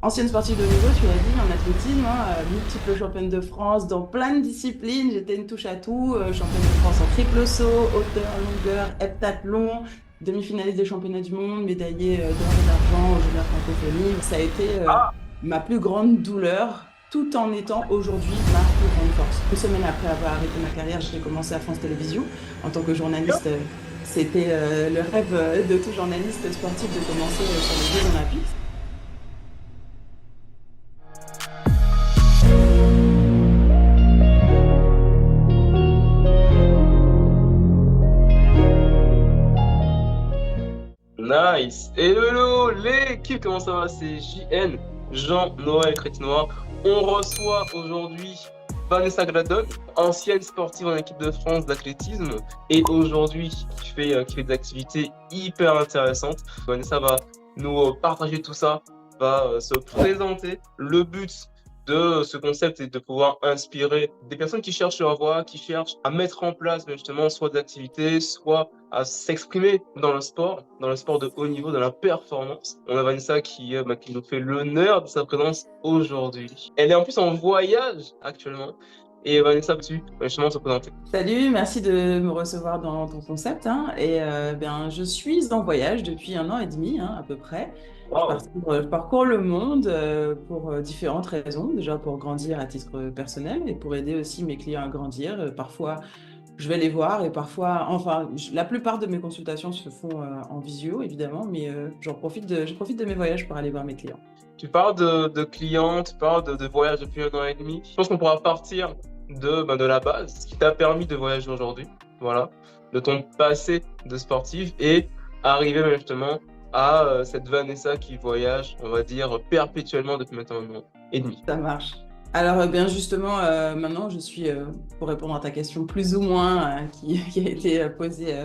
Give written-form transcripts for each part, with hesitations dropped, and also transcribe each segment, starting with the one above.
Ancienne sportive de haut niveau, tu l'as dit, en athlétisme, multiple championne de France dans plein de disciplines. J'étais une touche à tout, championne de France en triple saut, hauteur, longueur, heptathlon, demi-finaliste des championnats du monde, médaillée d'or et d'argent aux Jeux de la francophonie. Ça a été ma plus grande douleur, tout en étant aujourd'hui ma plus grande force. Une semaine après avoir arrêté ma carrière, j'ai commencé à France Télévisions en tant que journaliste. C'était le rêve de tout journaliste sportif de commencer sur les Jeux Olympiques. Nice. Et hello l'équipe, comment ça va? C'est JN, Jean-Noël Crétinois. On reçoit aujourd'hui Vanessa Gladon, ancienne sportive en équipe de France d'athlétisme et aujourd'hui qui fait des activités hyper intéressantes. Vanessa va nous partager tout ça, va se présenter. Le but de ce concept est de pouvoir inspirer des personnes qui cherchent leur voie, qui cherchent à mettre en place justement soit des activités, soit à s'exprimer dans le sport de haut niveau, dans la performance. On a Vanessa qui nous fait l'honneur de sa présence aujourd'hui. Elle est en plus en voyage actuellement. Et Vanessa, tu vas justement se présenter. Salut, merci de me recevoir dans ton concept. Je suis en voyage depuis 1 an et demi, à peu près. Wow. Je parcours le monde pour différentes raisons. Déjà pour grandir à titre personnel et pour aider aussi mes clients à grandir. Parfois, je vais les voir et parfois, la plupart de mes consultations se font en visio, évidemment, mais je profite de mes voyages pour aller voir mes clients. Tu parles de clients, tu parles de voyage depuis 1 an et demi. Je pense qu'on pourra partir de la base, ce qui t'a permis de voyager aujourd'hui, voilà, de ton passé de sportive et arriver justement à cette Vanessa qui voyage, on va dire, perpétuellement depuis maintenant 1 an et demi. Ça marche. Alors, bien justement, maintenant, je suis, pour répondre à ta question plus ou moins, qui a été posée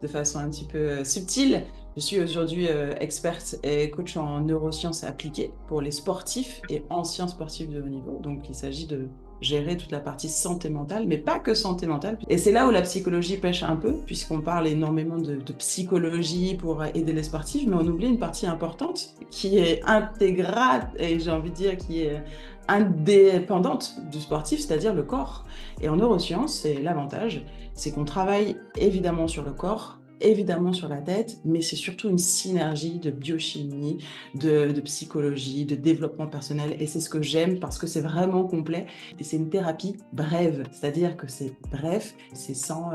de façon un petit peu subtile, je suis aujourd'hui experte et coach en neurosciences appliquées pour les sportifs et anciens sportifs de haut niveau. Donc, il s'agit de gérer toute la partie santé mentale, mais pas que santé mentale. Et c'est là où la psychologie pêche un peu, puisqu'on parle énormément de psychologie pour aider les sportifs, mais on oublie une partie importante qui est intégrale et j'ai envie de dire qui est indépendante du sportif, c'est-à-dire le corps. Et en neurosciences, c'est l'avantage, c'est qu'on travaille évidemment sur le corps, évidemment sur la tête, mais c'est surtout une synergie de biochimie, de psychologie, de développement personnel. Et c'est ce que j'aime parce que c'est vraiment complet. Et c'est une thérapie brève, c'est-à-dire que c'est bref, c'est sans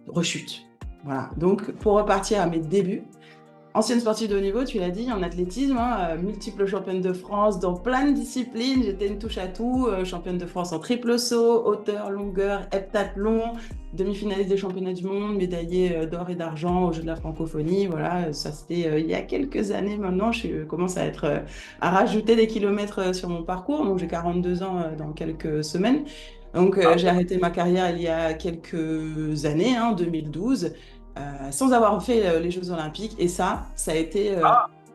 rechute. Voilà. Donc, pour repartir à mes débuts, ancienne sportive de haut niveau, tu l'as dit, en athlétisme, multiple championne de France dans plein de disciplines. J'étais une touche à tout, championne de France en triple saut, hauteur, longueur, heptathlon, demi-finaliste des championnats du monde, médaillée d'or et d'argent aux Jeux de la francophonie. Voilà, ça c'était il y a quelques années maintenant. Je commence à rajouter des kilomètres sur mon parcours. Donc j'ai 42 ans dans quelques semaines. Donc j'ai arrêté ma carrière il y a quelques années, 2012 sans avoir fait les Jeux Olympiques. Et ça a été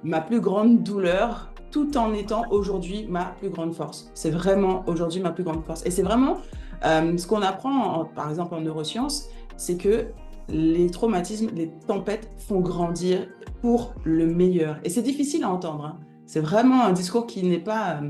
ma plus grande douleur, tout en étant aujourd'hui ma plus grande force. C'est vraiment aujourd'hui ma plus grande force. Et c'est vraiment ce qu'on apprend, par exemple en neurosciences, c'est que les traumatismes, les tempêtes font grandir pour le meilleur. Et c'est difficile à entendre. C'est vraiment un discours qui n'est pas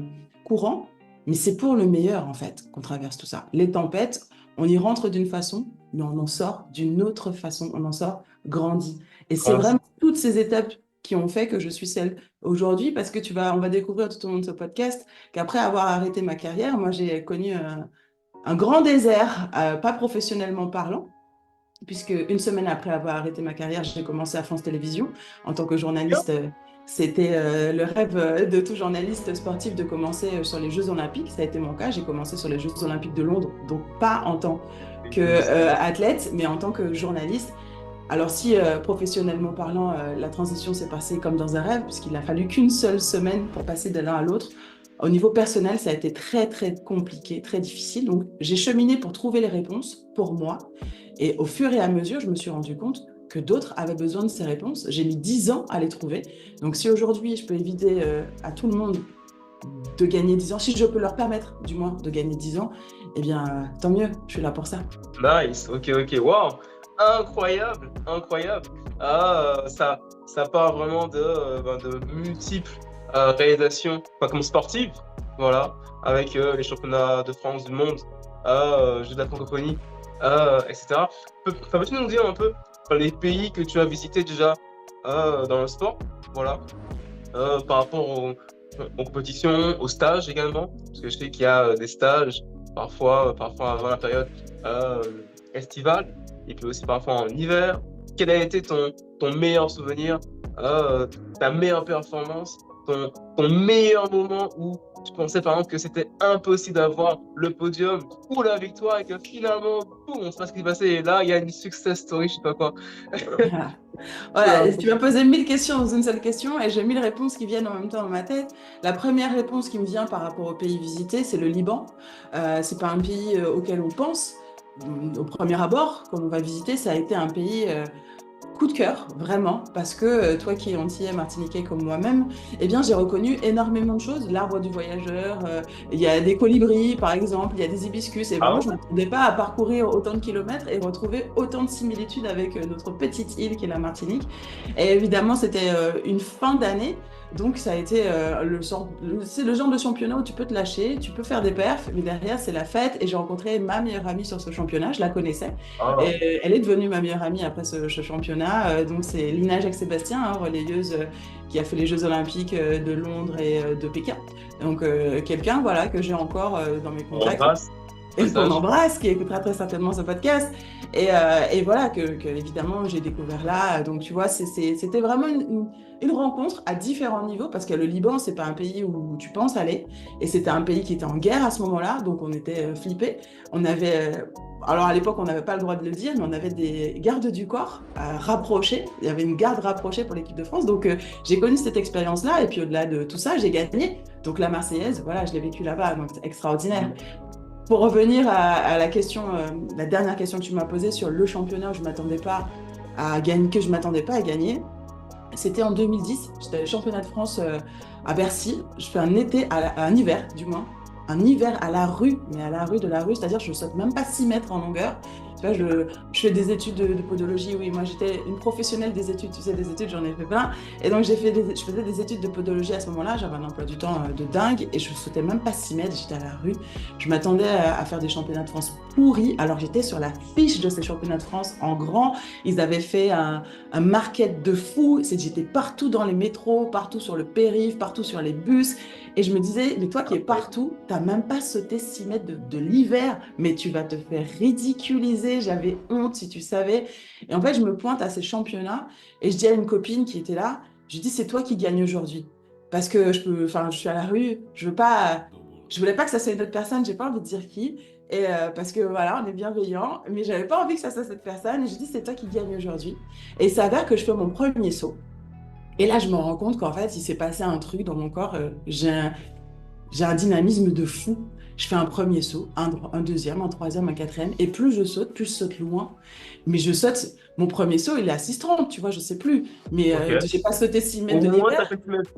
courant, mais c'est pour le meilleur, en fait, qu'on traverse tout ça. Les tempêtes, on y rentre d'une façon, mais on en sort d'une autre façon, on en sort grandi. Et c'est vraiment toutes ces étapes qui ont fait que je suis celle aujourd'hui, parce que on va découvrir tout au long de ce podcast qu'après avoir arrêté ma carrière, moi j'ai connu un grand désert, pas professionnellement parlant, puisque une semaine après avoir arrêté ma carrière, j'ai commencé à France Télévisions en tant que journaliste. C'était le rêve de tout journaliste sportif de commencer sur les Jeux Olympiques. Ça a été mon cas. J'ai commencé sur les Jeux Olympiques de Londres, donc pas en tant qu'athlète, mais en tant que journaliste. Alors si professionnellement parlant, la transition s'est passée comme dans un rêve, puisqu'il a fallu qu'une seule semaine pour passer de l'un à l'autre. Au niveau personnel, ça a été très, très compliqué, très difficile. Donc, j'ai cheminé pour trouver les réponses pour moi. Et au fur et à mesure, je me suis rendu compte que d'autres avaient besoin de ces réponses. J'ai mis 10 ans à les trouver. Donc, si aujourd'hui, je peux éviter à tout le monde de gagner 10 ans, si je peux leur permettre, du moins, de gagner 10 ans, eh bien, tant mieux, je suis là pour ça. Nice, ok, wow, incroyable, incroyable. Ça part vraiment de multiples réalisation, enfin, comme sportive, voilà, avec les championnats de France, du monde, Jeux de la francophonie, etc. Peux-tu nous dire un peu les pays que tu as visités déjà dans le sport, voilà, par rapport aux compétitions, aux stages également, parce que je sais qu'il y a des stages parfois avant la période euh, estivale, et puis aussi parfois en hiver. Quel a été ton meilleur souvenir, ta meilleure performance, ton meilleur moment où tu pensais par exemple que c'était impossible d'avoir le podium ou la victoire et que finalement, boum, on sait pas ce qui s'est passé et là, il y a une success story, je sais pas quoi. Voilà. Voilà, tu m'as posé 1000 questions dans une seule question et j'ai 1000 réponses qui viennent en même temps dans ma tête. La première réponse qui me vient par rapport au pays visité, c'est le Liban. C'est pas un pays auquel on pense au premier abord quand on va visiter. Ça a été un pays coup de cœur, vraiment, parce que toi qui es antillais, martiniquais comme moi-même, eh bien, j'ai reconnu énormément de choses. L'arbre du voyageur, il y a des colibris, par exemple, il y a des hibiscus. Et Ah vraiment, ouais? je ne m'attendais pas à parcourir autant de kilomètres et retrouver autant de similitudes avec notre petite île qui est la Martinique. Et évidemment, c'était une fin d'année. Donc, ça a été c'est le genre de championnat où tu peux te lâcher, tu peux faire des perfs, mais derrière, c'est la fête. Et j'ai rencontré ma meilleure amie sur ce championnat, je la connaissais. Ah, Et elle est devenue ma meilleure amie après ce championnat. Donc, c'est Lina Jacques-Sébastien, hein, relayeuse qui a fait les Jeux Olympiques de Londres et de Pékin. Donc, quelqu'un voilà, que j'ai encore dans mes on contacts embrasse, et qu'on passage. embrasse, qui écoutera très certainement ce podcast. Et voilà, évidemment, j'ai découvert là. Donc, tu vois, c'était vraiment une rencontre à différents niveaux, parce que le Liban, c'est pas un pays où tu penses aller. Et c'était un pays qui était en guerre à ce moment-là, donc on était flippés. On avait. Alors à l'époque, on n'avait pas le droit de le dire, mais on avait des gardes du corps rapprochés. Il y avait une garde rapprochée pour l'équipe de France. Donc j'ai connu cette expérience-là. Et puis au-delà de tout ça, j'ai gagné. Donc la Marseillaise, voilà, je l'ai vécue là-bas. Donc c'est extraordinaire. Pour revenir à la question, la dernière question que tu m'as posée sur le championnat où je m'attendais pas à gagner, que je m'attendais pas à gagner, c'était en 2010. J'étais championnat de France à Bercy. Je fais un été, un hiver du moins, un hiver à la rue, mais à la rue de la rue, c'est-à-dire je saute même pas 6 mètres en longueur. Tu vois, je fais des études de podologie. Oui, moi j'étais une professionnelle des études. Tu sais, des études, j'en ai fait plein. Et donc je faisais des études de podologie à ce moment-là. J'avais un emploi du temps de dingue et je sautais même pas 6 mètres. J'étais à la rue. Je m'attendais à faire des championnats de France pourris. Alors j'étais sur la fiche de ces championnats de France en grand. Ils avaient fait un market de fou. J'étais partout dans les métros, partout sur le périph', partout sur les bus. Et je me disais, mais toi qui es partout, t'as même pas sauté 6 mètres de l'hiver, mais tu vas te faire ridiculiser. J'avais honte si tu savais. Et en fait, je me pointe à ces championnats et je dis à une copine qui était là, je dis, c'est toi qui gagne aujourd'hui. Parce que enfin, je suis à la rue, je voulais pas que ça soit une autre personne, j'ai pas envie de dire qui. Et parce que voilà, on est bienveillant, mais j'avais pas envie que ça soit cette personne. Et je dis, c'est toi qui gagne aujourd'hui. Et ça s'avère que je fais mon premier saut. Et là, je me rends compte qu'en fait, il s'est passé un truc dans mon corps. J'ai un dynamisme de fou. Je fais un premier saut, un deuxième, un troisième, un quatrième. Et plus je saute loin. Mais je saute, mon premier saut, il est à 6,30, tu vois, je sais plus. Mais Ok. j'ai pas sauté 6 Au mètres de moins, l'hiver t'as fait 6 mètres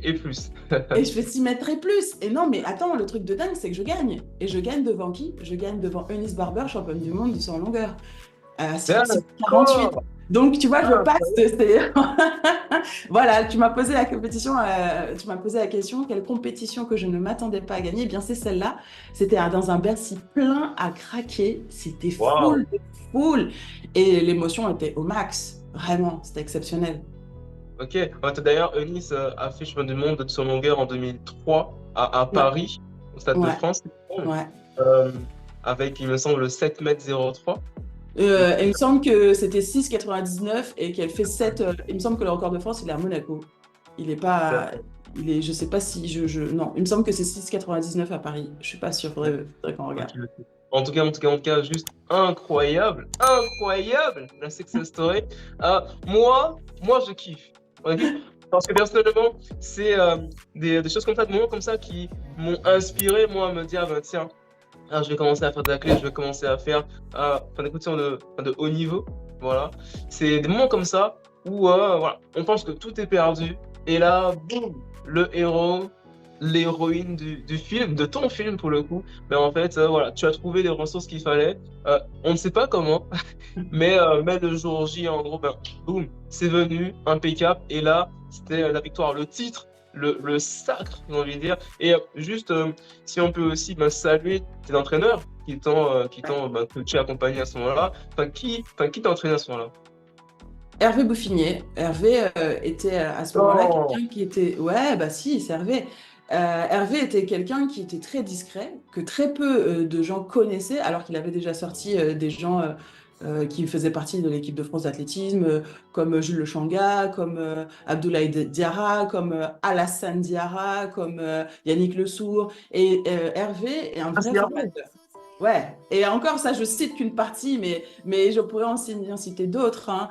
et plus. et je fais 6 mètres et plus. Et non, mais attends, le truc de dingue, c'est que je gagne. Et je gagne devant qui? Je gagne devant Eunice Barber, championne du monde de saut en longueur. 6,48. D'accord. Donc, tu vois, je Ah, passe. Voilà, tu m'as posé la compétition, tu m'as posé la question, quelle compétition que je ne m'attendais pas à gagner? Eh bien, c'est celle-là. C'était dans un Bercy plein à craquer. C'était waouh. full, full. Et l'émotion était au max. Vraiment, c'était exceptionnel. Ok. Ouais, d'ailleurs, Eunice a fait chemin du monde de son longueur en 2003 à Ouais, Paris, au Stade de ouais, France, ouais. euh, avec, il me semble, le 7,03 m. Il me semble que c'était 6,99 et qu'elle fait 7. Il me semble que le record de France, il est à Monaco. Il est pas. Je sais pas si non, il me semble que c'est 6,99 à Paris. Je suis pas sûre. Faudrait qu'on Ok, regarde. ok. En tout cas, juste incroyable, incroyable la success story. Moi, je kiffe. Ok. Parce que personnellement, c'est des choses comme ça, des moments comme ça qui m'ont inspiré, moi, à me dire, bah, tiens, je vais commencer à faire de la clé, je vais commencer à faire des compétitions de haut niveau. Voilà. C'est des moments comme ça où voilà, on pense que tout est perdu. Et là, boum, le héros, l'héroïne du film, de ton film pour le coup. Mais en fait, voilà, tu as trouvé les ressources qu'il fallait. On ne sait pas comment, mais le jour J, en gros, ben, boum, c'est venu, impeccable. Et là, c'était la victoire, le titre, le sacre, j'ai envie de dire. Et juste, si on peut aussi saluer tes entraîneurs qui t'ont coaché, accompagné à ce moment-là. Qui t'a entraîné à ce moment-là? Hervé Bouffinier. Hervé était à ce moment-là Non. quelqu'un qui était... Ouais, bah si, c'est Hervé. Hervé était quelqu'un qui était très discret, que très peu de gens connaissaient, alors qu'il avait déjà sorti des gens qui faisaient partie de l'équipe de France d'athlétisme, comme Jules Le Changa, comme Abdoulaye Diarra, comme Alassane Diarra, comme Yannick Le Sourd. Et Hervé est un Ah, vrai c'est Hervé. formateur. Ouais, et encore ça, je cite qu'une partie, mais je pourrais en citer d'autres, hein.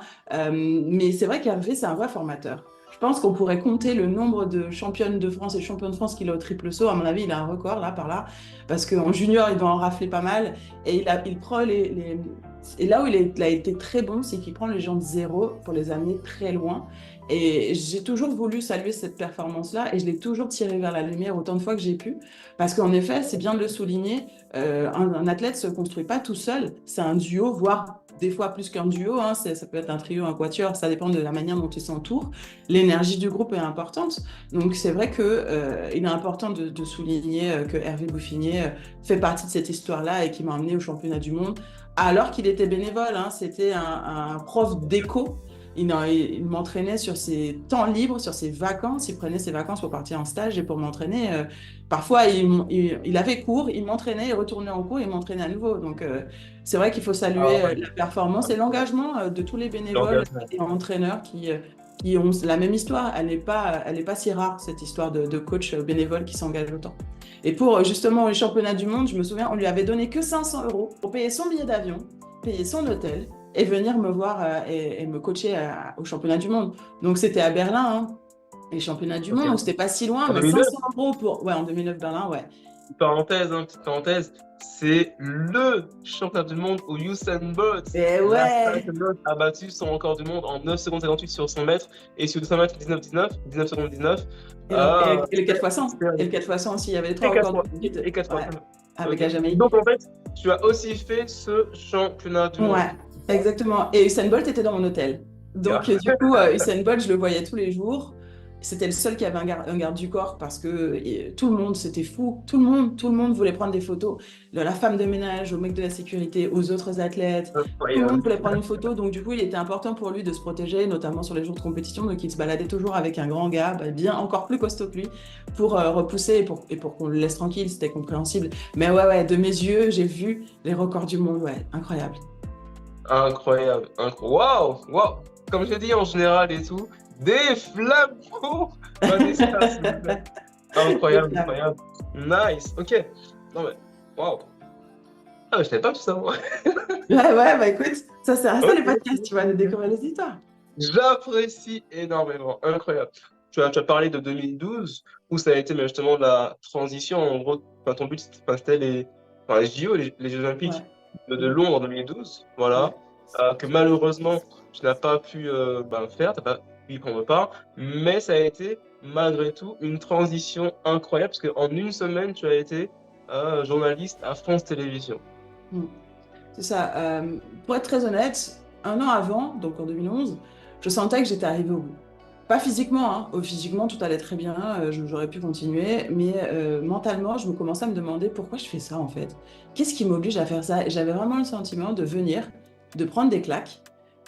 Mais c'est vrai qu'Hervé, c'est un vrai formateur. Je pense qu'on pourrait compter le nombre de championnes de France et champions de France qu'il a au triple saut. À mon avis, il a un record là, par là, parce qu'en junior, il doit en rafler pas mal. Et il prend Et là où il a été très bon, c'est qu'il prend les gens de zéro pour les amener très loin. Et j'ai toujours voulu saluer cette performance-là et je l'ai toujours tiré vers la lumière autant de fois que j'ai pu. Parce qu'en effet, c'est bien de le souligner, un athlète se construit pas tout seul, c'est un duo, voire des fois plus qu'un duo, hein, ça peut être un trio, un quatuor, ça dépend de la manière dont tu s'entoures. L'énergie du groupe est importante, donc c'est vrai que, il est important de souligner que Hervé Bouffinier fait partie de cette histoire-là et qui m'a emmené au championnat du monde, alors qu'il était bénévole, hein, c'était un prof d'éco. Il m'entraînait sur ses temps libres, sur ses vacances. Il prenait ses vacances pour partir en stage et pour m'entraîner. Parfois, il avait cours, il m'entraînait, il retournait en cours, il m'entraînait à nouveau. Donc, c'est vrai qu'il faut Ah saluer ouais, la performance et l'engagement de tous les bénévoles l'engagement. et entraîneurs qui ont la même histoire. Elle n'est pas si rare, cette histoire de coach bénévole qui s'engage autant. Et pour justement les championnats du monde, je me souviens, on lui avait donné que 500 euros pour payer son billet d'avion, payer son hôtel et venir me voir et me coacher au championnat du monde. Donc, c'était à Berlin, hein, les championnats du Ok. monde, donc c'était pas si loin, En mais 2009, 500 euros pour... Ouais, en 2009, Berlin, ouais. petite parenthèse, c'est le championnat du monde où Usain Bolt, Et ouais, l'astronaute, a battu son record du monde en 9 secondes 58 sur 100 mètres et sur 200 mètres 19 secondes 19. et le 4 x 100. C'est Et le 4 x 100 aussi, il y avait les et trois 4 records du fois, monde et 4 fois. ouais, avec la Ok. Jamaïque. Donc en fait, tu as aussi fait ce championnat du monde. Ouais, exactement. Et Usain Bolt était dans mon hôtel. Donc, Yeah. du coup, Usain Bolt, je le voyais tous les jours. C'était le seul qui avait un garde du corps parce que tout le monde, c'était fou. Tout le monde voulait prendre des photos. De la femme de ménage, au mec de la sécurité, aux autres athlètes. Tout le monde Incroyable. voulait prendre une photo. Donc, du coup, il était important pour lui de se protéger, notamment sur les jours de compétition. Donc, il se baladait toujours avec un grand gars, bah, bien encore plus costaud que lui, pour repousser et pour qu'on le laisse tranquille. C'était compréhensible. Mais ouais, de mes yeux, j'ai vu les records du monde. Ouais, incroyable. Incroyable. Waouh! Waouh! Comme je dis en général et tout, des flammes pour Vanessa, s'il vous plaît. Les Incroyable, flammes. incroyable. Nice. Ok. Non mais, waouh. Ah, mais je savais pas tout ça, moi. Ouais, bah écoute, ça sert à ça Ok, les podcasts, tu vas nous ok. découvrir les histoires. J'apprécie énormément. Incroyable. Tu as parlé de 2012, où ça a été mais justement la transition. En gros, ton but, c'était les JO, les Jeux Ouais. Olympiques de Mm. Londres en 2012. Voilà. Ouais. Que malheureusement, tu n'as pas pu faire, tu n'as pas pu y prendre part. Mais ça a été, malgré tout, une transition incroyable, parce qu'en une semaine, tu as été journaliste à France Télévisions. Mm. C'est ça. Pour être très honnête, un an avant, donc en 2011, je sentais que j'étais arrivée au bout. Pas physiquement, hein. Physiquement, tout allait très bien, j'aurais pu continuer, mais mentalement, je me commençais à me demander pourquoi je fais ça en fait. Qu'est-ce qui m'oblige à faire ça? Et j'avais vraiment le sentiment de venir, de prendre des claques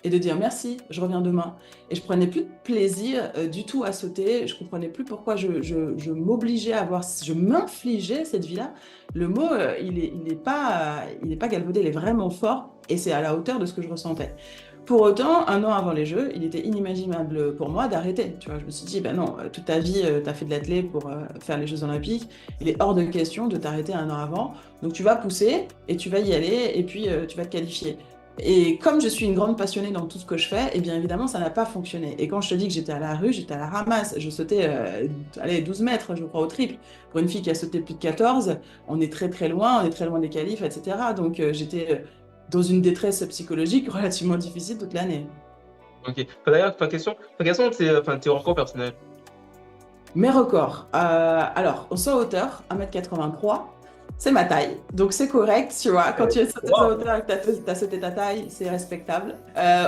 et de dire merci, je reviens demain. Et je prenais plus de plaisir du tout à sauter, je comprenais plus pourquoi je m'obligeais à avoir, je m'infligeais cette vie-là. Le mot, il est pas galvaudé, il est vraiment fort et c'est à la hauteur de ce que je ressentais. Pour autant, un an avant les Jeux, il était inimaginable pour moi d'arrêter. Tu vois, je me suis dit, ben non, toute ta vie, tu as fait de l'athlète pour faire les Jeux Olympiques. Il est hors de question de t'arrêter un an avant. Donc tu vas pousser et tu vas y aller et puis tu vas te qualifier. Et comme je suis une grande passionnée dans tout ce que je fais, eh bien évidemment, ça n'a pas fonctionné. Et quand je te dis que j'étais à la rue, j'étais à la ramasse. Je sautais allez, 12 mètres, je crois, au triple. Pour une fille qui a sauté plus de 14, on est on est très loin des qualifs, etc. Donc j'étais dans une détresse psychologique relativement difficile toute l'année. Ok. D'ailleurs, quels sont tes records personnels? Mes records. Alors, au saut à hauteur, 1,83 m. C'est ma taille, donc c'est correct, tu vois. Quand tu es sauteuse à Wow. hauteur et que tu as sauté ta taille, c'est respectable.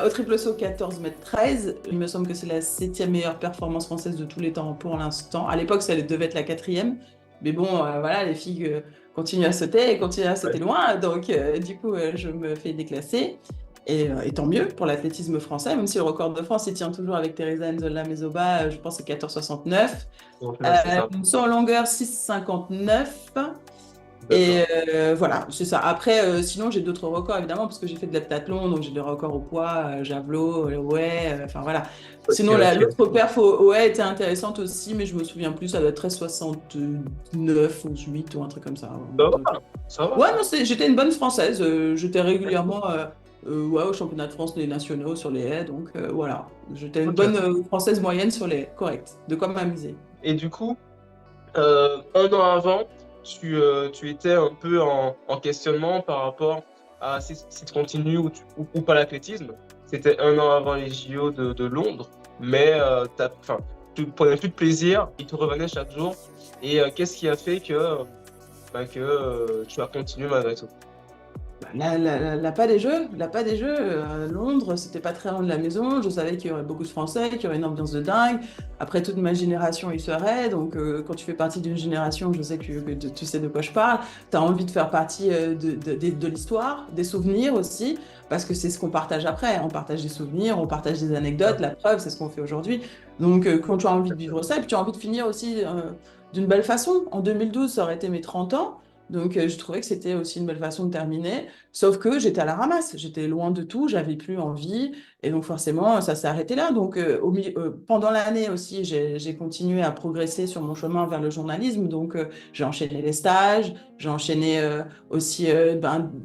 Au triple saut, 14,13 m. Il me semble que c'est la septième meilleure performance française de tous les temps pour l'instant. À l'époque, ça devait être la quatrième. Mais bon, voilà, les filles continuent à sauter et continuent à sauter Ouais. loin. Donc, du coup, je me fais déclasser. Et tant mieux pour l'athlétisme français, même si le record de France, il tient toujours avec Teresa Nzola Mezoba, je pense que c'est 14,69. Au final, c'est ça. Saut en longueur, 6,59. Et D'accord. voilà, c'est ça. Après, sinon, j'ai d'autres records, évidemment, parce que j'ai fait de l'heptathlon, donc j'ai des records au poids, javelot, ouais, enfin voilà. Ok, Sinon, ok. l'autre perf au ouais était intéressante aussi, mais je me souviens plus, ça doit être 13,69 ou 8 ou un truc comme ça. Ça Donc, va, ça va. ouais, non, j'étais une bonne Française. J'étais régulièrement ouais, au championnat de France des nationaux sur les haies, donc voilà. J'étais une bonne Ok. Française moyenne sur les haies, correct. De quoi m'amuser. Et du coup, un an avant, tu étais un peu en questionnement par rapport à si tu continues ou pas l'athlétisme. C'était un an avant les JO de Londres, mais enfin, tu prenais plus de plaisir, il te revenait chaque jour. Et qu'est-ce qui a fait que tu as continué malgré tout? Pas des jeux, pas des jeux. Londres, c'était pas très loin de la maison. Je savais qu'il y aurait beaucoup de Français, qu'il y aurait une ambiance de dingue. Après, toute ma génération y serait. Donc, quand tu fais partie d'une génération, je sais que tu sais de quoi je parle. Tu as envie de faire partie de l'histoire, des souvenirs aussi, parce que c'est ce qu'on partage après. On partage des souvenirs, on partage des anecdotes. La preuve, c'est ce qu'on fait aujourd'hui. Donc, quand tu as envie de vivre ça, et puis tu as envie de finir aussi d'une belle façon. En 2012, ça aurait été mes 30 ans. Donc, je trouvais que c'était aussi une belle façon de terminer. Sauf que j'étais à la ramasse, j'étais loin de tout, j'avais plus envie, et donc forcément, ça s'est arrêté là. Donc, pendant l'année aussi, j'ai continué à progresser sur mon chemin vers le journalisme. Donc, j'ai enchaîné les stages, j'ai enchaîné aussi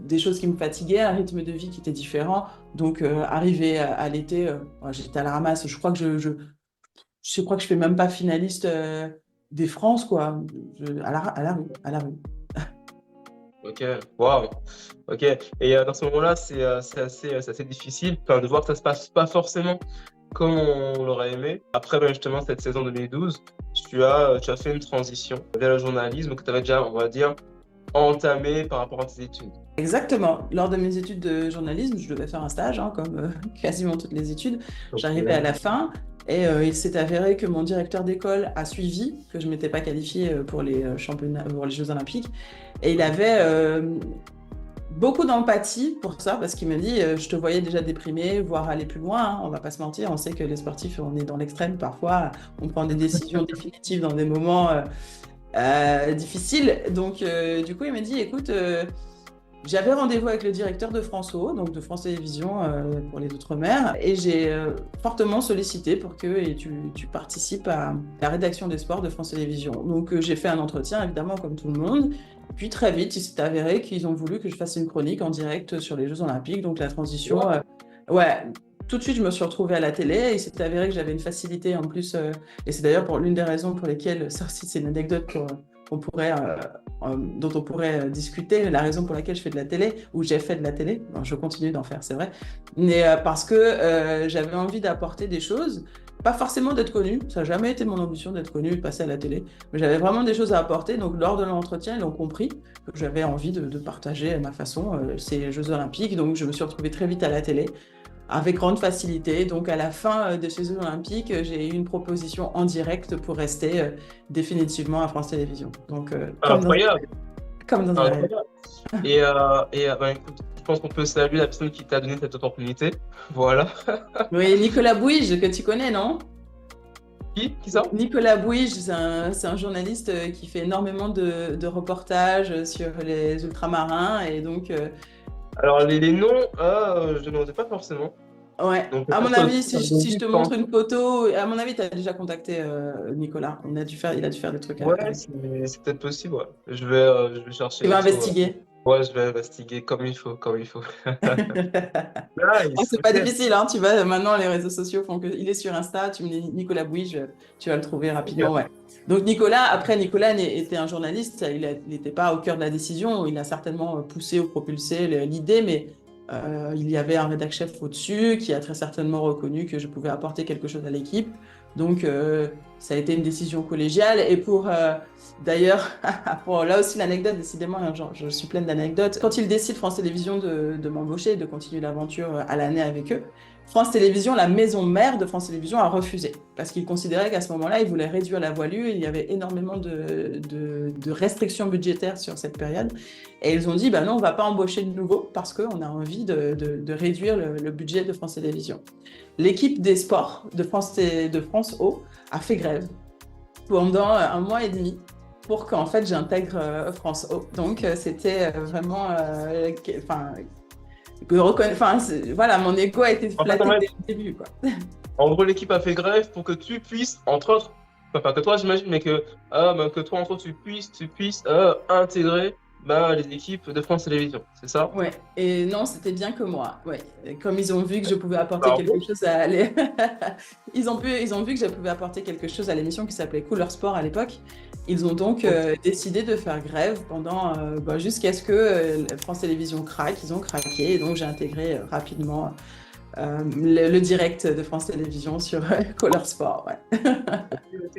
des choses qui me fatiguaient, un rythme de vie qui était différent. Donc, arrivé à l'été, ouais, j'étais à la ramasse. Je crois que je fais même pas finaliste des France, quoi. À la rue, à la rue. Ok, waouh, ok. Et dans ce moment-là, c'est assez difficile, enfin, de voir que ça se passe pas forcément comme on l'aurait aimé. Après, ben, justement, cette saison 2012, tu as fait une transition vers le journalisme que tu avais déjà, on va dire, entamé par rapport à tes études. Exactement. Lors de mes études de journalisme, je devais faire un stage, hein, comme quasiment toutes les études. J'arrivais à Ok. la fin et il s'est avéré que mon directeur d'école a suivi, que je ne m'étais pas qualifiée pour les championnats, pour les Jeux Olympiques. Et il avait beaucoup d'empathie pour ça, parce qu'il m'a dit, je te voyais déjà déprimé, voire aller plus loin, hein, on va pas se mentir, on sait que les sportifs, on est dans l'extrême parfois, on prend des décisions définitives dans des moments difficiles. Donc, du coup, il m'a dit, écoute, j'avais rendez-vous avec le directeur de France O, donc de France Télévisions pour les Outre-mer, et j'ai fortement sollicité pour que tu participes à la rédaction des sports de France Télévisions. Donc j'ai fait un entretien, évidemment, comme tout le monde. Puis très vite, il s'est avéré qu'ils ont voulu que je fasse une chronique en direct sur les Jeux Olympiques, donc la transition. Ouais, tout de suite, je me suis retrouvée à la télé, et il s'est avéré que j'avais une facilité en plus, et c'est d'ailleurs pour l'une des raisons pour lesquelles, ça aussi c'est une anecdote dont on pourrait discuter, la raison pour laquelle je fais de la télé, ou j'ai fait de la télé, bon, je continue d'en faire, c'est vrai, mais parce que j'avais envie d'apporter des choses, pas forcément d'être connue, ça n'a jamais été mon ambition d'être connue, de passer à la télé, mais j'avais vraiment des choses à apporter, donc lors de l'entretien, ils ont compris que j'avais envie de partager à ma façon ces Jeux Olympiques, donc je me suis retrouvée très vite à la télé, avec grande facilité. Donc, à la fin de ces Jeux Olympiques, j'ai eu une proposition en direct pour rester définitivement à France Télévisions. Donc, Incroyable, comme dans un rêve. incroyable. Ben, écoute, je pense qu'on peut saluer la personne qui t'a donné cette opportunité. Voilà. Oui, Nicolas Bouige, que tu connais, non? Qui ça? Nicolas Bouige, c'est un journaliste qui fait énormément de reportages sur les ultramarins. Et donc, Alors, les noms, je ne sais pas forcément. ouais, Donc, à mon peut-être avis, que si je oui, te je montre pense. une photo, à mon avis, tu as déjà contacté Nicolas. Il a dû faire des trucs Ouais, avec. c'est peut-être possible. Ouais. Je vais Tu chercher vas et tout. Ouais. investiguer. Ouais, je vais investiguer comme il faut, comme il faut. Ah, Nice, c'est pas ok. difficile, hein. Tu vas maintenant, les réseaux sociaux font que il est sur Insta, tu me dis Nicolas Bouige, tu vas le trouver rapidement, Ok. ouais. Donc Nicolas, après Nicolas était un journaliste, il n'était pas au cœur de la décision, il a certainement poussé ou propulsé l'idée, mais il y avait un rédac chef au-dessus qui a très certainement reconnu que je pouvais apporter quelque chose à l'équipe. Donc, ça a été une décision collégiale. Et d'ailleurs, là aussi l'anecdote, décidément, hein, je suis pleine d'anecdotes. Quand ils décident, France Télévisions, de m'embaucher, de continuer l'aventure à l'année avec eux, France Télévisions, la maison mère de France Télévisions, a refusé. Parce qu'ils considéraient qu'à ce moment-là, ils voulaient réduire la voilure. Il y avait énormément de restrictions budgétaires sur cette période. Et ils ont dit, bah non, on ne va pas embaucher de nouveau parce qu'on a envie de réduire le budget de France Télévisions. L'équipe des sports de France O a fait grève pendant 1 mois et demi pour qu'en fait j'intègre France O. Donc c'était vraiment, voilà, mon ego a été En fait, flatté dès le début, quoi. en gros, l'équipe a fait grève pour que tu puisses, entre autres, enfin, pas que toi, j'imagine, mais que toi, entre autres, tu puisses intégrer les équipes de France Télévisions, c'est ça? Ouais, et non, c'était bien que moi. Ouais, et comme ils ont vu que je pouvais apporter Bravo. quelque chose ils ont vu que je pouvais apporter quelque chose à l'émission qui s'appelait Couleur Sport à l'époque. Ils ont donc décidé de faire grève pendant jusqu'à ce que France Télévisions craque. Ils ont craqué et donc j'ai intégré rapidement le direct de France Télévisions sur Couleur Sport. Ouais.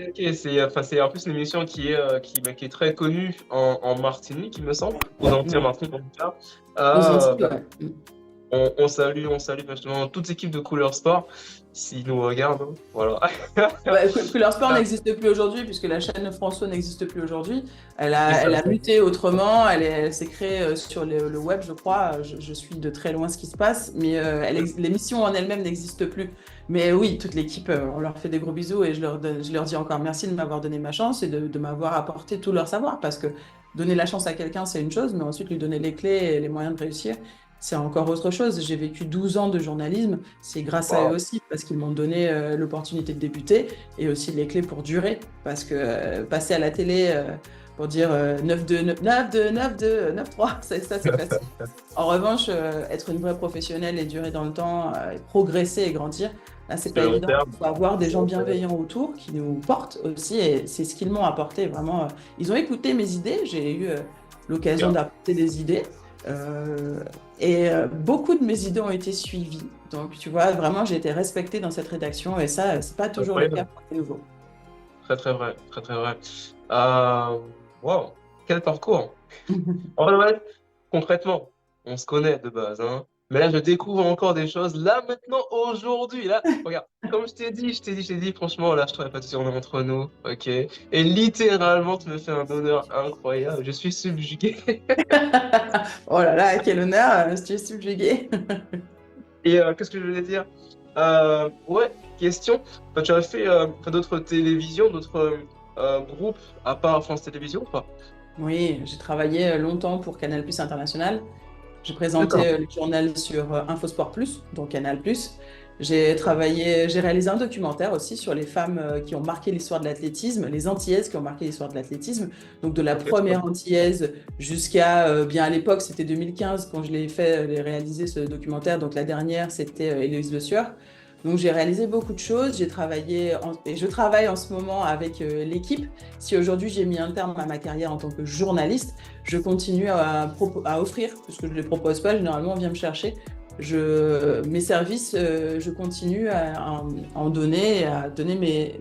Ok. C'est en plus une émission qui est très connue en Martinique, il me semble, aux Antilles en Ouais. Martinique en tout cas. Aux Euh, Antilles, ouais. on salue justement toute l'équipe de Couleur Sport, s'ils nous regardent, hein, voilà. Ouais, Couleur Sport n'existe plus aujourd'hui puisque la chaîne François n'existe plus aujourd'hui. Et ça, Elle a muté autrement. Elle s'est créée sur le web, je crois. Je suis de très loin ce qui se passe, mais l'émission en elle-même n'existe plus. Mais oui, toute l'équipe, on leur fait des gros bisous et je leur dis encore merci de m'avoir donné ma chance et de m'avoir apporté tout leur savoir parce que donner la chance à quelqu'un, c'est une chose, mais ensuite lui donner les clés et les moyens de réussir, c'est encore autre chose. J'ai vécu 12 ans de journalisme. C'est grâce à eux wow. aussi, parce qu'ils m'ont donné l'opportunité de débuter et aussi les clés pour durer. Parce que passer à la télé pour dire 9-2, 9-2, 9-2, 9-3, ça c'est facile. En revanche, être une vraie professionnelle et durer dans le temps, et progresser et grandir, là, c'est Sur pas le long évident. terme. Il faut avoir des Sur gens le long terme. bienveillants autour qui nous portent aussi, et c'est ce qu'ils m'ont apporté vraiment. Ils ont écouté mes idées, j'ai eu l'occasion Bien. d'apporter des idées. Euh, Beaucoup de mes idées ont été suivies. Donc, tu vois, vraiment, j'ai été respectée dans cette rédaction et ça, c'est pas toujours le cas Incroyable. pour les nouveaux. Très, très vrai. Très, très vrai. Euh, wow. Quel parcours. En vrai, concrètement, on se connaît de base, hein. Mais là, je découvre encore des choses. Là, maintenant, aujourd'hui, là, regarde, comme je t'ai dit, franchement, là, je travaille pas sur entre nous, ok? Et littéralement, tu me fais un honneur incroyable. Je suis subjugué. Oh là là, quel honneur, je suis subjuguée. Et qu'est-ce que je voulais dire? Ouais, question. Tu as fait d'autres télévisions, d'autres groupes à part France Télévisions ou pas? Oui, j'ai travaillé longtemps pour Canal+ International. J'ai D'accord. présenté le journal sur Infosport Plus, donc Canal+. D'accord. J'ai réalisé un documentaire aussi sur les femmes qui ont marqué l'histoire de l'athlétisme, les Antillaises qui ont marqué l'histoire de l'athlétisme. Donc de la Ok, trop première bien. Antillaise jusqu'à, bien à l'époque, c'était 2015 quand je l'ai fait, réalisé ce documentaire. Donc la dernière, c'était Héloïse Le Sueur. Donc j'ai réalisé beaucoup de choses, et je travaille en ce moment avec l'équipe. Si aujourd'hui j'ai mis un terme à ma carrière en tant que journaliste, je continue à offrir, puisque je ne les propose pas, généralement on vient me chercher. Mes services, je continue à en donner, à donner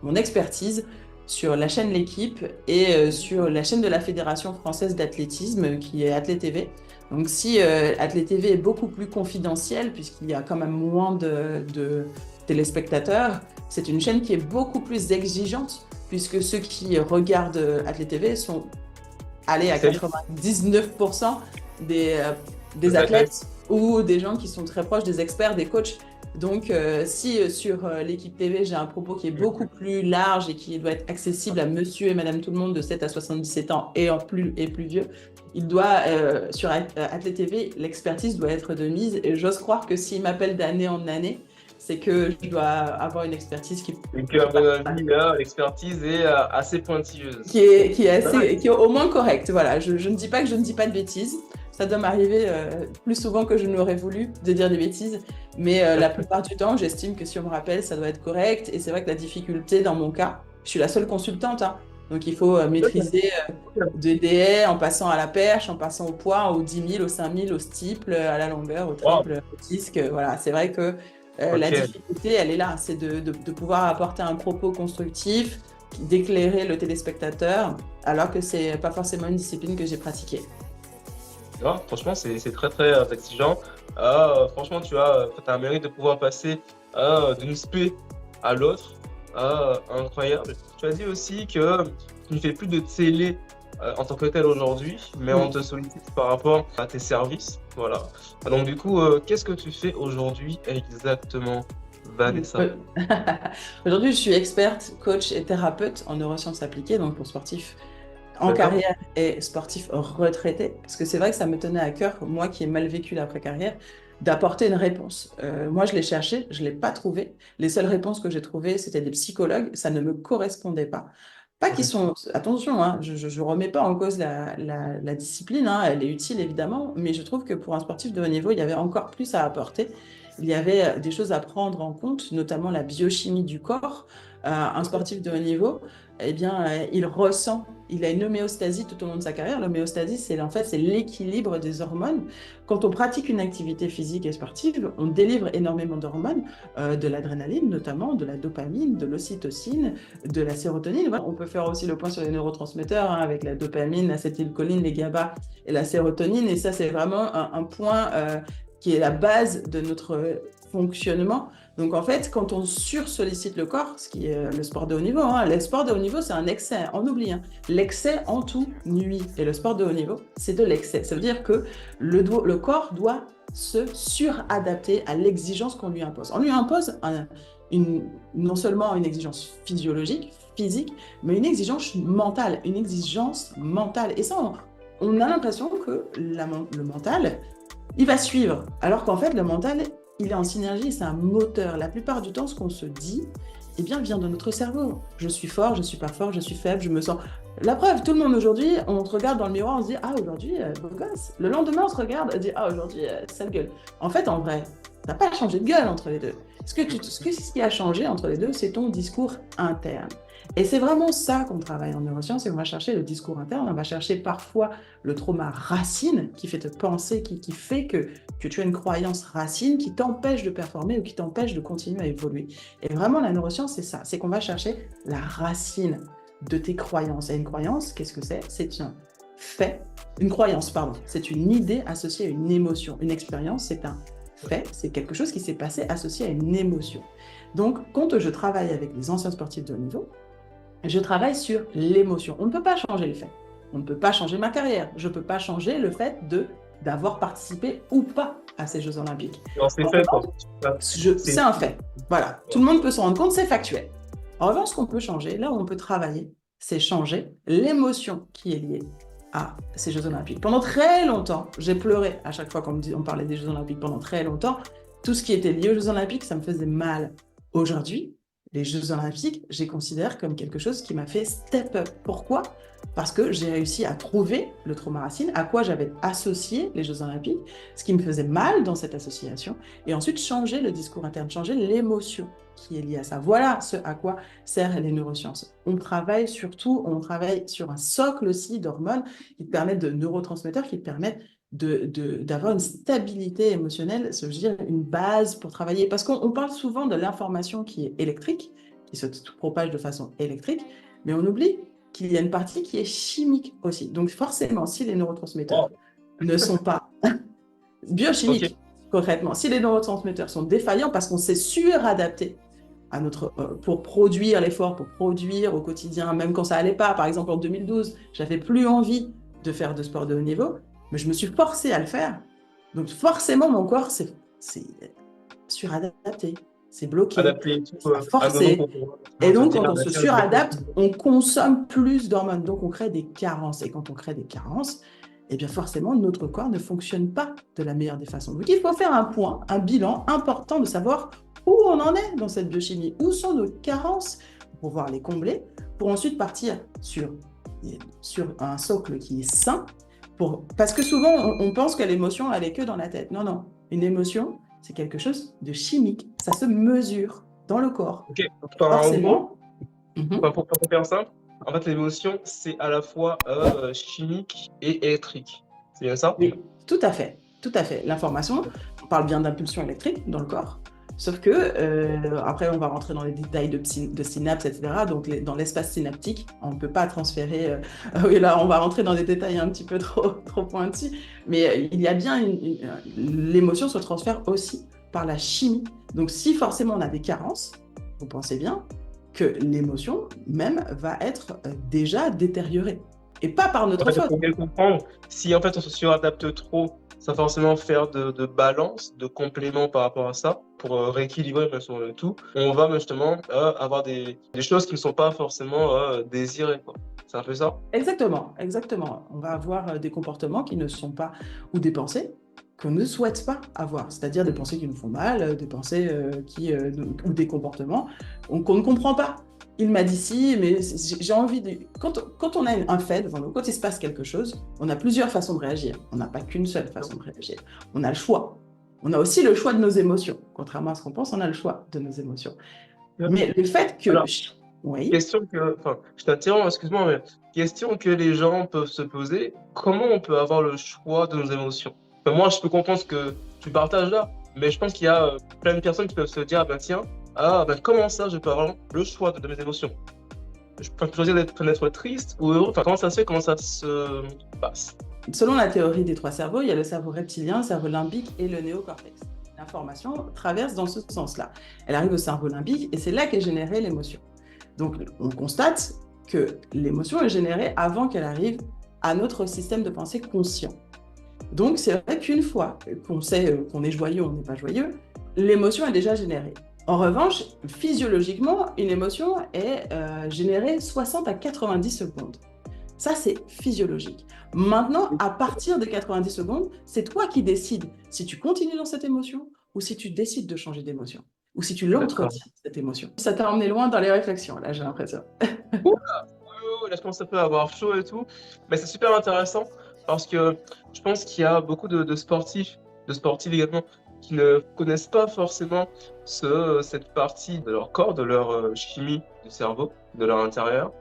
mon expertise sur la chaîne L'équipe et sur la chaîne de la Fédération française d'athlétisme qui est Athlé TV. Donc si Athlé TV est beaucoup plus confidentiel puisqu'il y a quand même moins de téléspectateurs, c'est une chaîne qui est beaucoup plus exigeante puisque ceux qui regardent Athlé TV sont allés à Spécialiste 99% des des athlètes. athlètes ou des gens qui sont très proches des experts, des coachs. Donc, si sur l'équipe TV, j'ai un propos qui est beaucoup plus large et qui doit être accessible à monsieur et madame tout le monde de 7 à 77 ans et plus vieux, sur Athlé TV, l'expertise doit être de mise. Et j'ose croire que s'il m'appelle d'année en année, c'est que je dois avoir une expertise Et que, à mon avis, là, l'expertise est assez pointilleuse. qui est au moins correcte. Voilà, je ne dis pas que je ne dis pas de bêtises. Ça doit m'arriver plus souvent que je ne l'aurais voulu de dire des bêtises. Mais la plupart du temps, j'estime que si on me rappelle, ça doit être correct. Et c'est vrai que la difficulté, dans mon cas, je suis la seule consultante, hein. Donc il faut maîtriser des délais en passant à la perche, en passant au poids, au 10 000, au 5 000, au steeple, à la longueur, au Wow. triple, au disque. Voilà, c'est vrai que La Ok. difficulté, elle est là, c'est de pouvoir apporter un propos constructif, d'éclairer le téléspectateur, alors que c'est pas forcément une discipline que j'ai pratiquée. Non, franchement, c'est très très exigeant. Franchement, tu as un mérite de pouvoir passer d'une spé à l'autre. Incroyable. Tu as dit aussi que tu ne fais plus de télé en tant que tel aujourd'hui, mais on Mm. te sollicite par rapport à tes services. Voilà. Donc du coup, qu'est-ce que tu fais aujourd'hui exactement, Mm. Vanessa? Aujourd'hui, je suis experte, coach et thérapeute en neurosciences appliquées, donc pour sportifs en D'accord? carrière et sportifs retraités. Parce que c'est vrai que ça me tenait à cœur, moi qui ai mal vécu l'après-carrière, d'apporter une réponse. Moi, je l'ai cherché, je ne l'ai pas trouvé. Les seules réponses que j'ai trouvées, c'était des psychologues, ça ne me correspondait pas. Pas qu'ils Mhm. sont... Attention, hein, je ne remets pas en cause la discipline, hein, elle est utile évidemment, mais je trouve que pour un sportif de haut niveau, il y avait encore plus à apporter. Il y avait des choses à prendre en compte, notamment la biochimie du corps. Un sportif de haut niveau, eh bien, il ressent, il a une homéostasie tout au long de sa carrière. L'homéostasie, c'est en fait c'est l'équilibre des hormones. Quand on pratique une activité physique et sportive, on délivre énormément d'hormones, de l'adrénaline notamment, de la dopamine, de l'ocytocine, de la sérotonine. Voilà. On peut faire aussi le point sur les neurotransmetteurs, hein, avec la dopamine, l'acétylcholine, les GABA et la sérotonine. Et ça, c'est vraiment un point qui est la base de notre fonctionnement. Donc en fait, quand on sursollicite le corps, ce qui est le sport de haut niveau, hein, le sport de haut niveau, c'est un excès, on oublie. Hein. L'excès en tout nuit. Et le sport de haut niveau, c'est de l'excès. Ça veut dire que le corps doit se suradapter à l'exigence qu'on lui impose. On lui impose non seulement une exigence physiologique, physique, mais une exigence mentale, une exigence mentale. Et ça, on a l'impression que le mental, il va suivre. Alors qu'en fait, le mental, il est en synergie, c'est un moteur. La plupart du temps, ce qu'on se dit, eh bien, vient de notre cerveau. Je suis fort, je suis pas fort, je suis faible, je me sens... La preuve, tout le monde aujourd'hui, on se regarde dans le miroir, on se dit, ah, aujourd'hui, beau gosse. Le lendemain, on se regarde, on se dit, ah, aujourd'hui, sale gueule. En fait, en vrai, t'as pas changé de gueule entre les deux. Ce qui a changé entre les deux, c'est ton discours interne. Et c'est vraiment ça qu'on travaille en neurosciences, et on va chercher le discours interne, on va chercher parfois le trauma racine qui fait te penser, qui fait que tu as une croyance racine qui t'empêche de performer ou qui t'empêche de continuer à évoluer. Et vraiment, la neuroscience, c'est ça, c'est qu'on va chercher la racine de tes croyances. Et une croyance, qu'est-ce que c'est? C'est un fait, une croyance, pardon, c'est une idée associée à une émotion. Une expérience, c'est un fait, c'est quelque chose qui s'est passé associé à une émotion. Donc, quand je travaille avec les anciens sportifs de haut niveau, je travaille sur l'émotion. On ne peut pas changer le fait. On ne peut pas changer ma carrière. Je ne peux pas changer le fait d'avoir participé ou pas à ces Jeux Olympiques. Non, c'est En fait, quoi. revanche, c'est C'est... un fait. Voilà. Tout le monde peut s'en rendre compte, c'est factuel. En revanche, ce qu'on peut changer, là où on peut travailler, c'est changer l'émotion qui est liée à ces Jeux Olympiques. Pendant très longtemps, j'ai pleuré à chaque fois qu'on parlait des Jeux Olympiques. Pendant très longtemps, tout ce qui était lié aux Jeux Olympiques, ça me faisait mal. Aujourd'hui, les Jeux Olympiques, je les considère comme quelque chose qui m'a fait step up. Pourquoi? Parce que j'ai réussi à trouver le trauma racine, à quoi j'avais associé les Jeux Olympiques, ce qui me faisait mal dans cette association, et ensuite changer le discours interne, changer l'émotion qui est liée à ça. Voilà ce à quoi servent les neurosciences. On travaille sur un socle aussi d'hormones qui te permettent de neurotransmetteurs, qui te permettent d'avoir une stabilité émotionnelle, ça veut dire une base pour travailler. Parce qu'on parle souvent de l'information qui est électrique, qui se propage de façon électrique, mais on oublie qu'il y a une partie qui est chimique aussi. Donc forcément, si les neurotransmetteurs Wow. ne sont pas Ok. biochimiques, concrètement, si les neurotransmetteurs sont défaillants parce qu'on s'est suradapté pour produire l'effort, pour produire au quotidien, même quand ça allait pas. Par exemple, en 2012, j'avais plus envie de faire de sport de haut niveau, mais je me suis forcée à le faire. Donc forcément, mon corps s'est suradapté, c'est bloqué, Adapté et tout ça a à nouveau forcé. pour pouvoir Et justement se donc, dire, quand ah on bah se tiens, je vais suradapte, continuer. on consomme plus d'hormones, donc on crée des carences. Et quand on crée des carences, eh bien forcément, notre corps ne fonctionne pas de la meilleure des façons. Donc, il faut faire un point, un bilan important de savoir où on en est dans cette biochimie, où sont nos carences pour pouvoir les combler, pour ensuite partir sur un socle qui est sain. Parce que souvent, on pense que l'émotion, elle est que dans la tête. Non, non. Une émotion, c'est quelque chose de chimique. Ça se mesure dans le corps. Ok, donc, en gros, Forcément. Mhm. pour faire simple, en fait, l'émotion, c'est à la fois chimique et électrique. C'est bien ça? Oui, tout à fait. Tout à fait. L'information, on parle bien d'impulsion électrique dans le corps. Sauf que, après, on va rentrer dans les détails de synapses, etc. Donc, dans l'espace synaptique, on ne peut pas transférer. Oui, là, on va rentrer dans des détails un petit peu trop pointus. Mais il y a bien l'émotion se transfère aussi par la chimie. Donc, si forcément on a des carences, vous pensez bien que l'émotion même va être déjà détériorée. Et pas par En notre fait, il faute. faut bien comprendre, si en fait on se suradapte trop, sans forcément faire de balance, de complément par rapport à ça, pour rééquilibrer bien sûr, le tout, on va justement avoir des choses qui ne sont pas forcément désirées, quoi. C'est un peu ça? Exactement, exactement. On va avoir des comportements qui ne sont pas, ou des pensées qu'on ne souhaite pas avoir, c'est-à-dire des pensées qui nous font mal, des pensées ou des comportements qu'on ne comprend pas. Il m'a dit si, mais j'ai envie de... Quand on a un fait devant nous, quand il se passe quelque chose, on a plusieurs façons de réagir. On n'a pas qu'une seule façon de réagir. On a le choix. On a aussi le choix de nos émotions. Contrairement à ce qu'on pense, on a le choix de nos émotions. Mais le fait que... Alors, Oui. question que, enfin, je t'interromps, excuse-moi, mais question que les gens peuvent se poser, comment on peut avoir le choix de nos émotions? Enfin, moi, je peux comprendre ce que tu partages là, mais je pense qu'il y a plein de personnes qui peuvent se dire, ah ben tiens, ah ben comment ça, je peux avoir le choix de mes émotions? Je peux choisir d'être triste ou heureux, enfin, comment ça se fait, comment ça se passe? Selon la théorie des trois cerveaux, il y a le cerveau reptilien, le cerveau limbique et le néocortex. L'information traverse dans ce sens-là. Elle arrive au cerveau limbique et c'est là qu'est générée l'émotion. Donc, on constate que l'émotion est générée avant qu'elle arrive à notre système de pensée conscient. Donc, c'est vrai qu'une fois qu'on sait qu'on est joyeux ou on n'est pas joyeux, l'émotion est déjà générée. En revanche, physiologiquement, une émotion est générée 60 à 90 secondes. Ça, c'est physiologique. Maintenant, à partir de 90 secondes, c'est toi qui décides si tu continues dans cette émotion ou si tu décides de changer d'émotion ou si tu D'accord. l'entretiens, cette émotion. Ça t'a emmené loin dans les réflexions, là, j'ai l'impression. Oula, là, je pense un peu à avoir chaud et tout, mais c'est super intéressant parce que je pense qu'il y a beaucoup de sportifs, de sportives également, qui ne connaissent pas forcément cette partie de leur corps, de leur chimie du cerveau, de leur intérieur.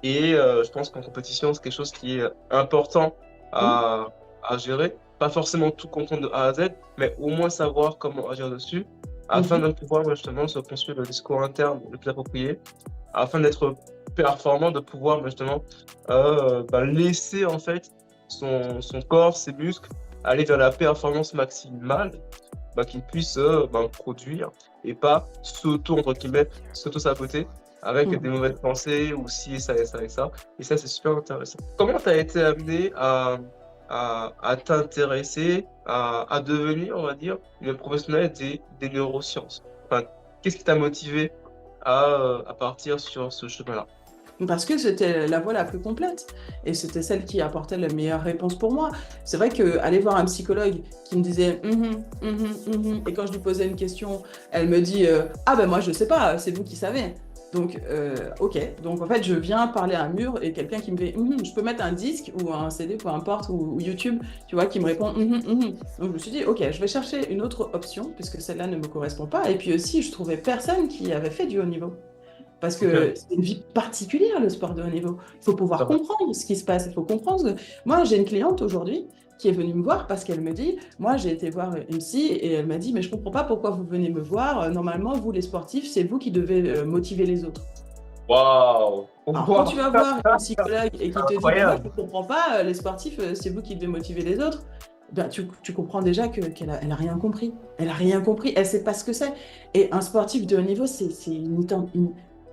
Et je pense qu'en compétition, c'est quelque chose qui est important Hmm. à gérer. Pas forcément tout comprendre de A à Z, mais au moins savoir comment agir dessus, afin Mhm. de pouvoir justement se construire le discours interne le plus approprié, afin d'être performant, de pouvoir justement laisser en fait son corps, ses muscles aller vers la performance maximale, qu'il puisse produire et pas entre guillemets, s'auto-saboter avec des Mhm. mauvaises pensées ou si et ça et ça et ça. Et ça, c'est super intéressant. Comment tu as été amené à t'intéresser, à devenir, on va dire, une professionnelle des neurosciences? Enfin, qu'est-ce qui t'a motivé à partir sur ce chemin-là? Parce que c'était la voie la plus complète et c'était celle qui apportait la meilleure réponse pour moi. C'est vrai qu'aller voir un psychologue qui me disait et quand je lui posais une question, elle me dit ah ben moi je sais pas, c'est vous qui savez. Donc ok, donc en fait je viens parler à un mur et quelqu'un qui me fait je peux mettre un disque ou un CD, peu importe, ou YouTube, tu vois, qui me répond Donc je me suis dit ok, je vais chercher une autre option puisque celle-là ne me correspond pas et puis aussi je trouvais personne qui avait fait du haut niveau. Parce que Ok, c'est une vie particulière, le sport de haut niveau. Il faut pouvoir ça va. comprendre ce qui se passe. Il faut comprendre. Moi, j'ai une cliente aujourd'hui qui est venue me voir parce qu'elle me dit, moi, j'ai été voir une psy et elle m'a dit, mais je ne comprends pas pourquoi vous venez me voir. Normalement, vous, les sportifs, c'est vous qui devez motiver les autres. Waouh! Alors, quand tu Waouh! vas voir une psychologue et qui te dit, mais moi, je Incroyable! ne comprends pas, les sportifs, c'est vous qui devez motiver les autres, ben, tu comprends déjà qu'elle a, elle a rien compris. Elle a rien compris, elle ne sait pas ce que c'est. Et un sportif de haut niveau, c'est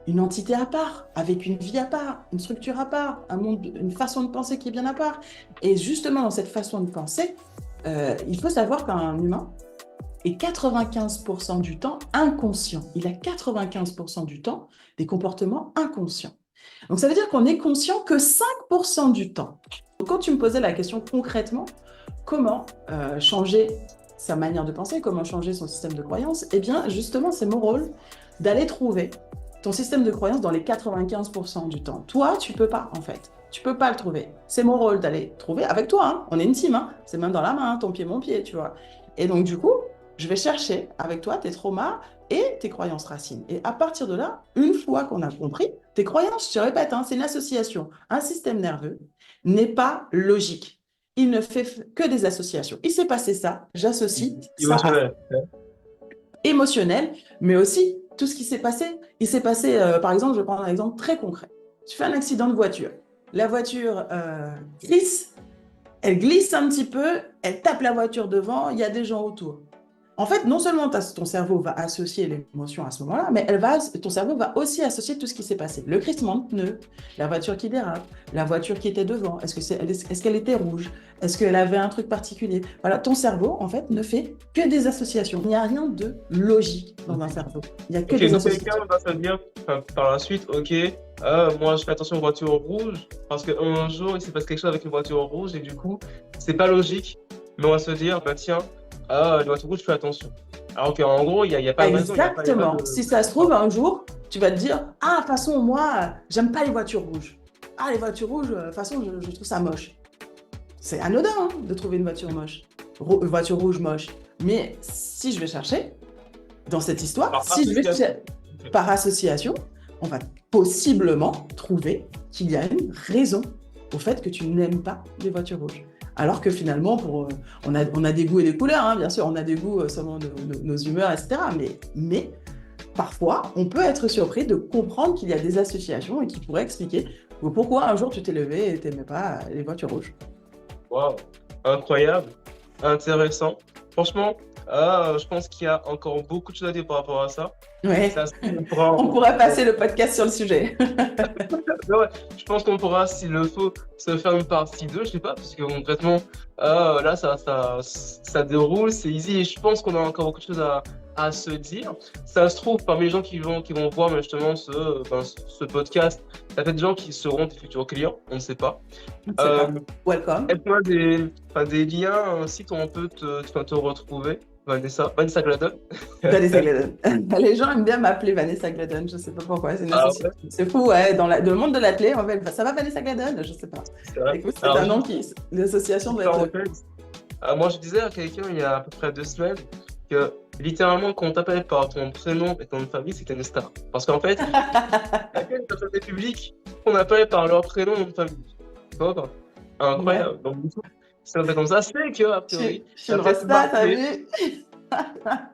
une entité à part, avec une vie à part, une structure à part, un monde, une façon de penser qui est bien à part. Et justement, dans cette façon de penser, il faut savoir qu'un humain est 95% du temps inconscient. Il a 95% du temps des comportements inconscients. Donc, ça veut dire qu'on est conscient que 5% du temps. Donc, quand tu me posais la question concrètement, comment changer sa manière de penser, comment changer son système de croyance, eh bien, justement, c'est mon rôle d'aller trouver ton système de croyance dans les 95% du temps. Toi, tu peux pas, en fait. Tu peux pas le trouver. C'est mon rôle d'aller trouver avec toi. Hein. On est une team. Hein. C'est main dans la main, ton pied, mon pied, tu vois. Et donc, du coup, je vais chercher avec toi tes traumas et tes croyances racines. Et à partir de là, une fois qu'on a compris, tes croyances, je te répète, hein, c'est une association. Un système nerveux n'est pas logique. Il ne fait que des associations. Il s'est passé ça, j'associe ça à ça. Émotionnel. émotionnel, mais aussi tout ce qui s'est passé. Il s'est passé, par exemple, je vais prendre un exemple très concret. Tu fais un accident de voiture. La voiture elle glisse un petit peu, elle tape la voiture devant, il y a des gens autour. En fait, non seulement ton cerveau va associer l'émotion à ce moment-là, mais ton cerveau va aussi associer tout ce qui s'est passé. Le crissement de pneus, la voiture qui dérape, la voiture qui était devant, est-ce qu'elle était rouge? Est-ce qu'elle avait un truc particulier? Voilà, ton cerveau, en fait, ne fait que des associations. Il n'y a rien de logique dans un cerveau. Il n'y a que des donc associations. quelqu'un va se dire par la suite, ok, moi je fais attention aux voitures rouges parce qu'un jour il s'est passé quelque chose avec une voiture rouge et du coup, c'est pas logique, mais on va se dire, bah tiens, les voitures rouges, je fais attention. Alors qu'en gros, il y a pas de raison. Exactement. Si ça se trouve, un jour, tu vas te dire, ah, de toute façon, moi, j'aime pas les voitures rouges. Ah, les voitures rouges, de toute façon, je trouve ça moche. C'est anodin hein, de trouver une voiture moche, voiture rouge moche. Mais si je vais chercher dans cette histoire, par association, on va possiblement trouver qu'il y a une raison au fait que tu n'aimes pas les voitures rouges. Alors que finalement, on a des goûts et des couleurs, hein, bien sûr, on a des goûts selon nos humeurs, etc. Mais parfois, on peut être surpris de comprendre qu'il y a des associations et qui pourraient expliquer pourquoi un jour tu t'es levé et tu n'aimais pas les voitures rouges. Waouh, incroyable, intéressant. Franchement, je pense qu'il y a encore beaucoup de choses à dire par rapport à ça. Ouais. On pourra passer le podcast sur le sujet. Ouais, je pense qu'on pourra, s'il le faut, se faire une partie 2, je sais pas, parce que concrètement, là, ça déroule, c'est easy, et je pense qu'on a encore beaucoup de choses à se dire. Ça se trouve, parmi les gens qui vont voir justement ce podcast, ça fait des gens qui seront des futurs clients, on ne sait pas. Welcome. Est-ce qu'on a des liens, un site où on peut te retrouver? Vanessa Gladon. Vanessa Gladon. Les gens aiment bien m'appeler Vanessa Gladon, je sais pas pourquoi. C'est une association. Ouais. C'est fou, ouais. Dans le monde de l'athlé, on va ça va Vanessa Gladon? Je sais pas. Écoute, c'est un nom l'association doit être. Moi, je disais à quelqu'un il y a à peu près 2 semaines que littéralement, quand on t'appelle par ton prénom et ton nom de famille, c'est une star. Parce qu'en fait, il y a une personnalité publique qu'on appelle par leur prénom et nom de famille. Tu vois pas? Incroyable. Ouais. Donc, du coup, c'est un peu comme ça, c'est que, a priori. Je suis une resta, t'as vu?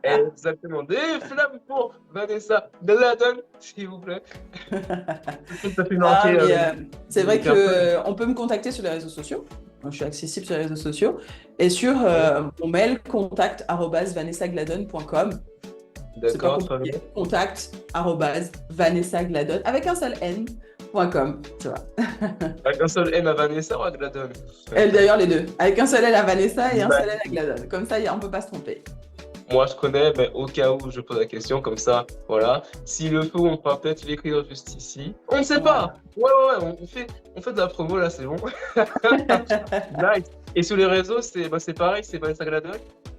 Exactement. Des flammes pour Vanessa Gladon, s'il vous plaît. C'est vrai qu'on peut me contacter sur les réseaux sociaux. Je suis accessible sur les réseaux sociaux. Et sur mon mail, contact@vanessagladon.com. D'accord. Contact@vanessagladon avec un seul N.com, tu vois. Avec un seul N à Vanessa ou à Gladon? D'ailleurs, les deux. Avec un seul N à Vanessa et un seul N à Gladon. Comme ça, on ne peut pas se tromper. Moi, je connais, mais au cas où je pose la question, comme ça, voilà. S'il le faut, on pourra peut-être l'écrire juste ici. On ne sait pas. Ouais, on fait de la promo, là, c'est bon. Nice. Et sur les réseaux, c'est pareil, c'est Vanessa Gladon?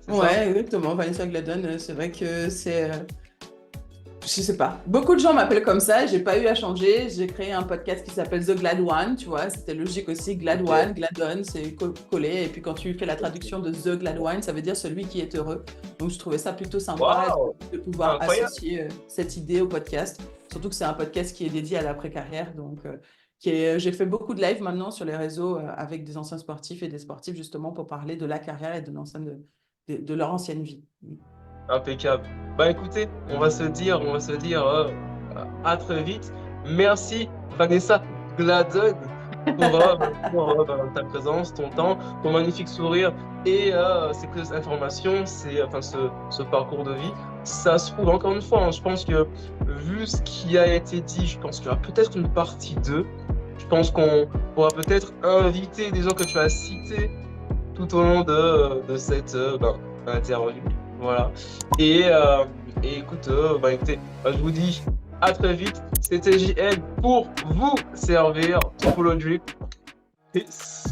Ouais, exactement. Vanessa Gladon, c'est vrai que c'est... je sais pas. Beaucoup de gens m'appellent comme ça. J'ai pas eu à changer. J'ai créé un podcast qui s'appelle The Glad One, tu vois. C'était logique aussi. Glad One, Gladon, c'est collé. Et puis quand tu fais la traduction de The Glad One, ça veut dire celui qui est heureux. Donc je trouvais ça plutôt sympa de pouvoir associer cette idée au podcast. Surtout que c'est un podcast qui est dédié à l'après-carrière. Donc j'ai fait beaucoup de live maintenant sur les réseaux avec des anciens sportifs et des sportifs justement pour parler de la carrière et de leur ancienne vie. Impeccable. Bah écoutez, on va se dire à très vite. Merci Vanessa Gladon pour ta présence, ton temps, ton magnifique sourire et ces prises d'informations, ce parcours de vie. Ça se trouve encore une fois, hein, je pense que vu ce qui a été dit, je pense qu'il y aura peut-être une partie 2. Je pense qu'on pourra peut-être inviter des gens que tu as cités tout au long de cette interview. Voilà. Et écoute, écoutez, je vous dis à très vite. C'était JN pour vous servir. Follow Drip. Peace.